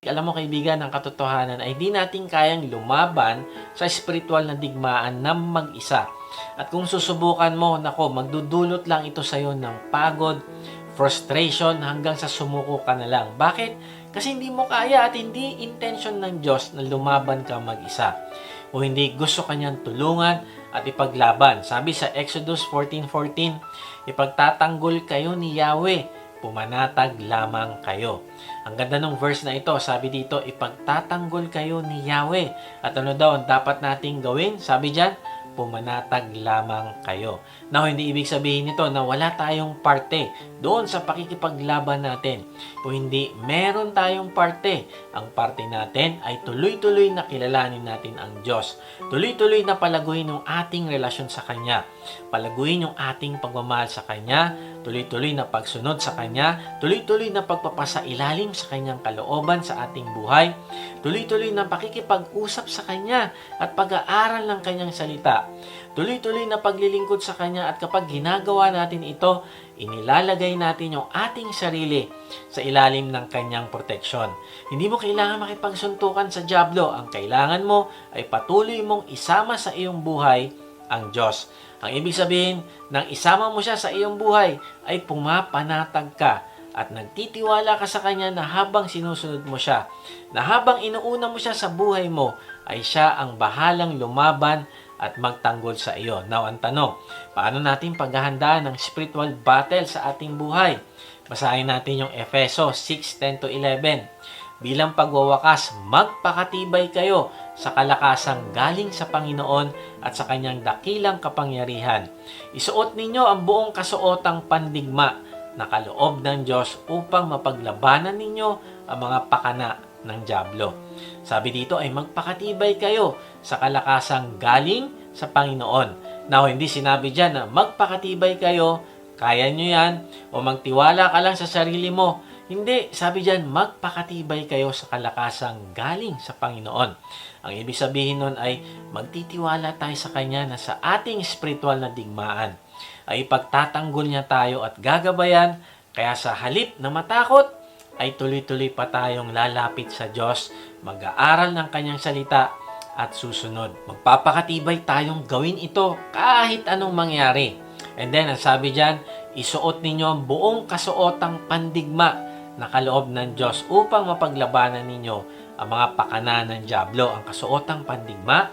Alam mo kaibigan, ang katotohanan ay di natin kayang lumaban sa espiritual na digmaan ng mag-isa. At kung susubukan mo, nako, magdudulot lang ito sa iyo ng pagod, frustration, hanggang sa sumuko ka na lang. Bakit? Kasi hindi mo kaya at hindi intention ng Diyos na lumaban ka mag-isa. O hindi gusto kanyang tulungan at ipaglaban. Sabi sa Exodus 14:14, ipagtatanggol kayo ni Yahweh, pumanatag lamang kayo. Ang ganda ng verse na ito, sabi dito, ipagtatanggol kayo ni Yahweh. At ano daw ang dapat nating gawin? Sabi diyan, pumanatag lamang kayo. Now, hindi ibig sabihin nito na wala tayong parte doon sa pakikipaglaban natin. Kung hindi meron tayong parte, ang parte natin ay tuloy-tuloy na kilalanin natin ang Diyos. Tuloy-tuloy na palaguin yung ating relasyon sa Kanya. Palaguin yung ating pagmamahal sa Kanya, tuloy-tuloy na pagsunod sa Kanya, tuloy-tuloy na pagpapasailalim sa Kanyang kalooban sa ating buhay, tuloy-tuloy na pakikipag-usap sa Kanya at pag-aaral ng Kanyang salita, tuloy-tuloy na paglilingkod sa Kanya, at kapag ginagawa natin ito, inilalagay natin yung ating sarili sa ilalim ng Kanyang proteksyon. Hindi mo kailangan makipagsuntukan sa dyablo. Ang kailangan mo ay patuloy mong isama sa iyong buhay ang Diyos. Ang ibig sabihin, nang isama mo siya sa iyong buhay, ay pumapanatag ka at nagtitiwala ka sa Kanya na habang sinusunod mo siya, na habang inuuna mo siya sa buhay mo, ay siya ang bahalang lumaban at magtanggol sa iyo. Now, ang tanong, paano natin paghahandaan ng spiritual battle sa ating buhay? Basahin natin yung Efeso 6:10-11. Bilang pagwawakas, magpakatibay kayo sa kalakasang galing sa Panginoon at sa Kanyang dakilang kapangyarihan. Isuot ninyo ang buong kasuotang pandigma na kaloob ng Diyos upang mapaglabanan ninyo ang mga pakana ng dyablo. Sabi dito ay magpakatibay kayo sa kalakasang galing sa Panginoon. Now, hindi sinabi dyan na magpakatibay kayo, kaya nyo yan, o magtiwala ka lang sa sarili mo. Hindi, sabi dyan, magpakatibay kayo sa kalakasang galing sa Panginoon. Ang ibig sabihin nun ay magtitiwala tayo sa Kanya na sa ating spiritual na digmaan ay pagtatanggol niya tayo at gagabayan, kaya sa halip na matakot, ay tuloy-tuloy pa tayong lalapit sa Diyos, mag-aaral ng Kanyang salita at susunod. Magpapakatibay tayong gawin ito kahit anong mangyari. And then, ang sabi dyan, isuot ninyo ang buong kasuotang pandigma na kaloob ng Diyos upang mapaglabanan ninyo ang mga pakana ng dyablo. Ang kasuotang pandigma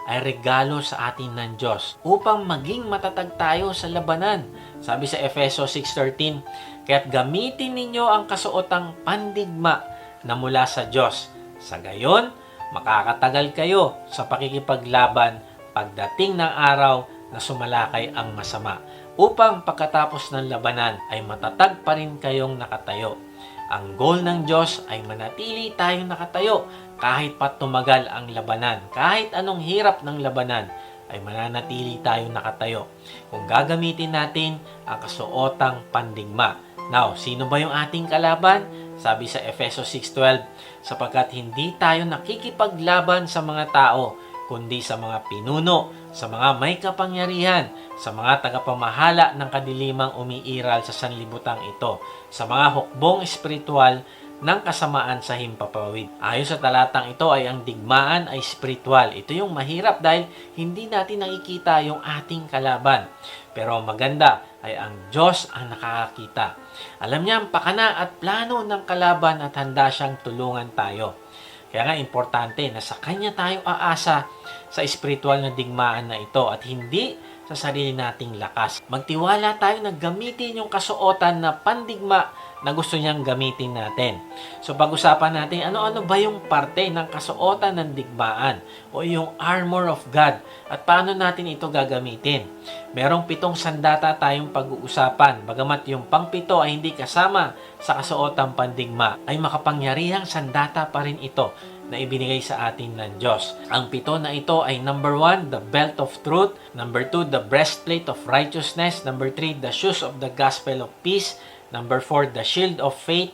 ay regalo sa atin ng Diyos upang maging matatag tayo sa labanan. Sabi sa Efeso 6:13, kaya't gamitin ninyo ang kasuotang pandigma na mula sa Diyos. Sa gayon, makakatagal kayo sa pakikipaglaban pagdating ng araw na sumalakay ang masama, upang pagkatapos ng labanan ay matatag pa rin kayong nakatayo. Ang goal ng Diyos ay manatili tayong nakatayo kahit pa tumagal ang labanan. Kahit anong hirap ng labanan, ay mananatili tayong nakatayo kung gagamitin natin ang kasuotang pandigma. Now, sino ba yung ating kalaban? Sabi sa Efeso 6:12, sapagkat hindi tayo nakikipaglaban sa mga tao, kundi sa mga pinuno, sa mga may kapangyarihan, sa mga tagapamahala ng kadilimang umiiral sa sanlibutan ito, sa mga hukbong espiritual ng kasamaan sa himpapawid. Ayon sa talatang ito ay ang digmaan ay spiritual. Ito yung mahirap dahil hindi natin nakikita yung ating kalaban. Pero maganda ay ang Diyos ang nakakakita. Alam niya ang pakana at plano ng kalaban at handa siyang tulungan tayo. Kaya nga importante na sa Kanya tayo aasa sa espiritual na digmaan na ito at hindi sa sarili nating lakas. Magtiwala tayo na gamitin yung kasuotan na pandigma na gusto niyang gamitin natin. So pag-usapan natin ano-ano ba yung parte ng kasuotan ng digmaan o yung armor of God at paano natin ito gagamitin. Merong 7 sandata tayong pag-uusapan. Bagamat yung pang-7 ay hindi kasama sa kasuotang pandigma, ay makapangyarihang sandata pa rin ito na ibinigay sa atin ng Diyos. Ang 7 na ito ay number 1, the belt of truth. Number 2, the breastplate of righteousness. Number 3, the shoes of the gospel of peace. Number 4, the shield of faith.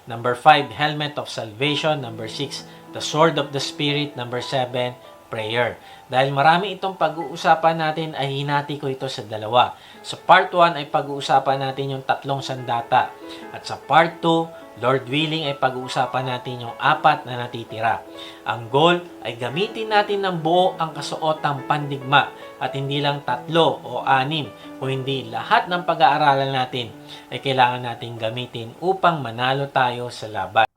Number 5, helmet of salvation. Number 6, the sword of the Spirit. Number 7, prayer. Dahil marami itong pag-uusapan natin, ay hinati ko ito sa 2. Sa part 1 ay pag-uusapan natin yung 3 sandata. At sa part 2, Lord willing ay pag-uusapan natin yung 4 na natitira. Ang goal ay gamitin natin ng buo ang kasuotang pandigma at hindi lang 3 o 6 o hindi lahat ng pag-aaralan natin ay kailangan natin gamitin upang manalo tayo sa laban.